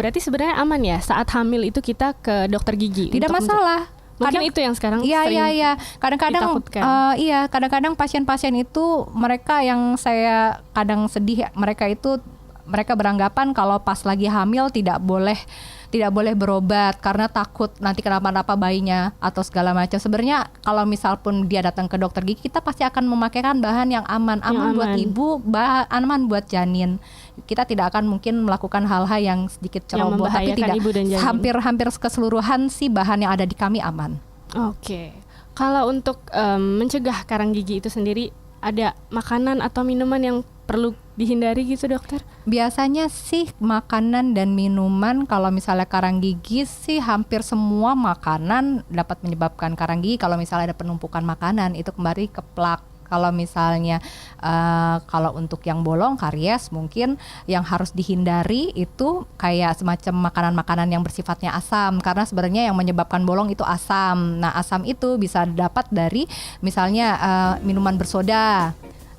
berarti sebenarnya aman ya saat hamil itu kita ke dokter gigi? Tidak masalah. Mungkin itu yang sekarang sering kadang-kadang kadang-kadang pasien-pasien itu mereka yang saya kadang sedih, mereka beranggapan kalau pas lagi hamil tidak boleh berobat karena takut nanti kenapa-napa bayinya atau segala macam. Sebenarnya kalau misal pun dia datang ke dokter gigi, kita pasti akan memakaikan bahan yang aman buat ibu, aman buat janin. Kita tidak akan mungkin melakukan hal-hal yang sedikit ceroboh, tapi tidak, hampir keseluruhan sih bahan yang ada di kami aman. Oke. Kalau untuk mencegah karang gigi itu sendiri, ada makanan atau minuman yang perlu dihindari gitu dokter? Biasanya sih makanan dan minuman, kalau misalnya karang gigi sih hampir semua makanan dapat menyebabkan karang gigi. Kalau misalnya ada penumpukan makanan itu kembali ke plak. Kalau misalnya kalau untuk yang bolong, karies, mungkin yang harus dihindari itu kayak semacam makanan-makanan yang bersifatnya asam, karena sebenarnya yang menyebabkan bolong itu asam. Nah, asam itu bisa dapat dari misalnya minuman bersoda,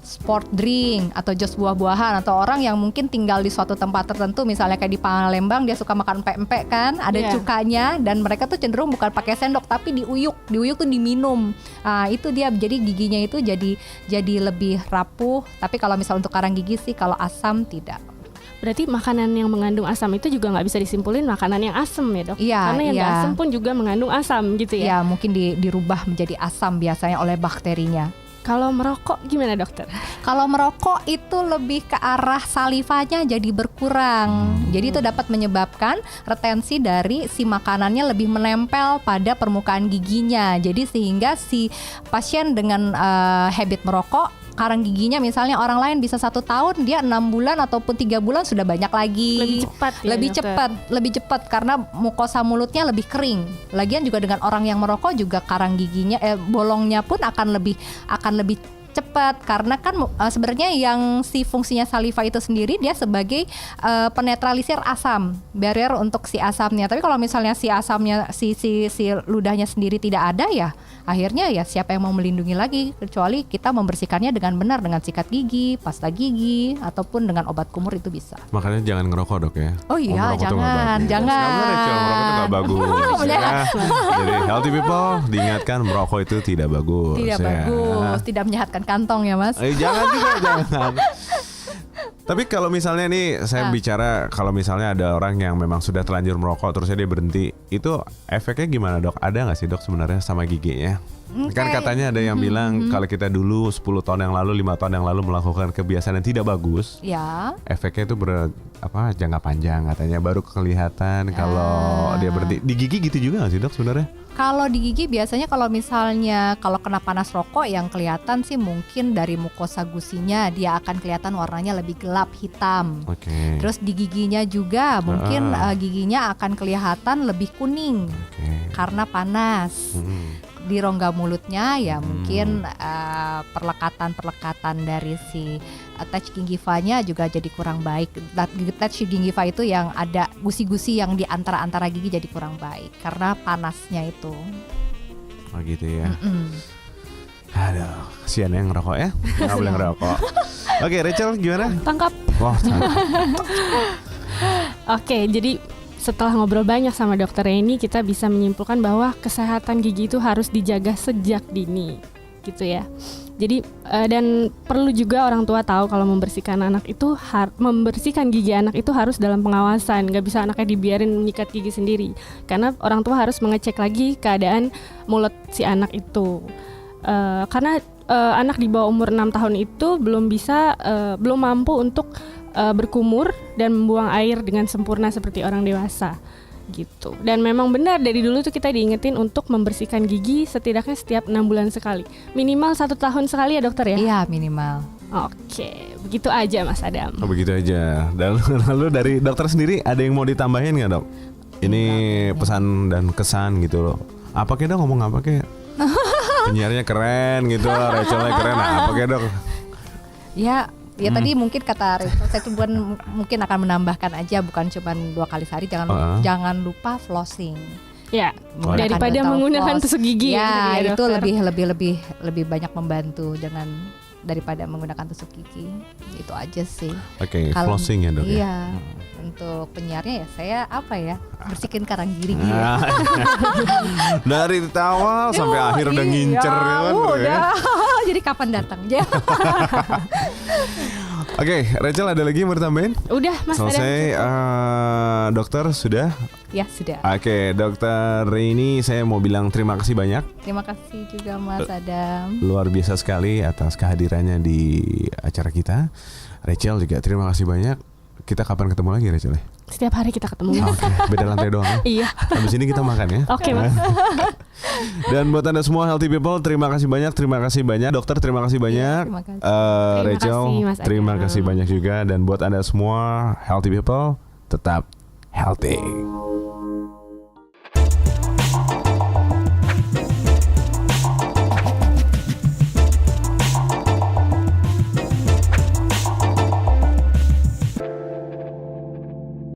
sport drink, atau jus buah-buahan, atau orang yang mungkin tinggal di suatu tempat tertentu, misalnya kayak di Palembang dia suka makan empek-empek kan, ada cukanya, dan mereka tuh cenderung bukan pakai sendok tapi diuyuk tuh diminum. Itu dia, jadi giginya itu jadi lebih rapuh. Tapi kalau misal untuk karang gigi sih kalau asam tidak. Berarti makanan yang mengandung asam itu juga nggak bisa disimpulin makanan yang asam ya dok? Iya, karena yang nggak asam pun juga mengandung asam gitu ya? Iya, mungkin dirubah menjadi asam biasanya oleh bakterinya. Kalau merokok gimana dokter? Kalau merokok itu lebih ke arah salivanya jadi berkurang. Jadi itu dapat menyebabkan retensi dari si makanannya lebih menempel pada permukaan giginya. Jadi sehingga si pasien dengan habit merokok, karang giginya misalnya orang lain bisa 1 tahun, dia 6 bulan ataupun 3 bulan sudah banyak lagi. Lebih cepat karena mukosa mulutnya lebih kering. Lagian juga dengan orang yang merokok juga karang giginya bolongnya pun akan lebih cepat, karena kan sebenarnya yang si fungsinya saliva itu sendiri dia sebagai penetralisir asam, barrier untuk si asamnya. Tapi kalau misalnya si asamnya si ludahnya sendiri tidak ada, ya akhirnya ya siapa yang mau melindungi lagi, kecuali kita membersihkannya dengan benar dengan sikat gigi, pasta gigi, ataupun dengan obat kumur itu bisa. Makanya jangan ngerokok dok ya. Oh iya, jangan. Merokok itu nggak bagus. Ya. Jadi healthy people diingatkan merokok itu tidak bagus. Tidak bagus, tidak menyehatkan kantong ya mas. Jangan juga, jangan. Tapi kalau misalnya nih saya bicara, kalau misalnya ada orang yang memang sudah terlanjur merokok terusnya dia berhenti, itu efeknya gimana dok? Ada nggak sih dok sebenarnya sama giginya? Kan katanya ada yang bilang kalau kita dulu 10 tahun yang lalu, 5 tahun yang lalu melakukan kebiasaan yang tidak bagus, efeknya itu jangka panjang katanya baru kelihatan kalau dia berhenti. Di gigi gitu juga nggak sih dok sebenarnya? Kalau di gigi biasanya kalau misalnya kalau kena panas rokok yang kelihatan sih mungkin dari mukosa gusinya dia akan kelihatan warnanya lebih gelap hitam. Terus di giginya juga mungkin giginya akan kelihatan lebih kuning karena panas. Di rongga mulutnya ya mungkin perlekatan dari si touch gingivanya juga jadi kurang baik. Touch gingiva itu yang ada gusi-gusi yang di antara gigi jadi kurang baik karena panasnya itu. Oh gitu ya. Aduh, kasihan yang ngerokok ya. Nggak boleh ngerokok. Oke, Rachel gimana? Tangkap. Wah, Oke, jadi setelah ngobrol banyak sama dokter ini, kita bisa menyimpulkan bahwa kesehatan gigi itu harus dijaga sejak dini, gitu ya. Jadi dan perlu juga orang tua tahu kalau membersihkan gigi anak itu harus dalam pengawasan. Nggak bisa anaknya dibiarin menyikat gigi sendiri, karena orang tua harus mengecek lagi keadaan mulut si anak itu. Karena anak di bawah umur 6 tahun itu belum mampu untuk berkumur dan membuang air dengan sempurna seperti orang dewasa gitu. Dan memang benar dari dulu tuh kita diingetin untuk membersihkan gigi setidaknya setiap 6 bulan sekali, minimal 1 tahun sekali ya dokter ya? Iya minimal. Oke, begitu aja Mas Adam. Oh begitu aja. Dan lalu dari dokter sendiri ada yang mau ditambahin nggak dok? Ini pesan dan kesan gitu loh. Apa kek dok, ngomong apa kek? Penyiarnya keren gitu, Rachelnya keren. Apa kek dok? Ya tadi mungkin kata Rachel, saya tuh mungkin akan menambahkan aja, bukan cuma 2 kali sehari, jangan lupa flossing. Ya, daripada menggunakan tusuk gigi. Ya, itu lebih banyak membantu. daripada menggunakan tusuk gigi. Itu aja sih. Oke, Kalau- flossing ya dok ya. Iya. Untuk penyiarnya ya saya bersihin karang gigi ya. Ah. Dari awal sampai akhir udah ngincer ya kan, bro, ya. Udah. Jadi kapan datang? Oke, Rachel ada lagi yang mau ditambahin? Udah Mas Adam. Selesai, dokter sudah? Ya sudah. Oke, dokter ini saya mau bilang terima kasih banyak. Terima kasih juga Mas Adam. Luar biasa sekali atas kehadirannya di acara kita. Rachel juga terima kasih banyak. Kita kapan ketemu lagi Rachel? Setiap hari kita ketemu. Mas. Oke, beda lantai doang ya. Iya. Habis ini kita makan ya. Oke Mas. Dan buat Anda semua healthy people, terima kasih banyak. Dokter, terima kasih banyak. terima kasih. Terima Rachel, kasih, Mas terima Adam. kasih banyak juga. Dan buat Anda semua healthy people, tetap healthy.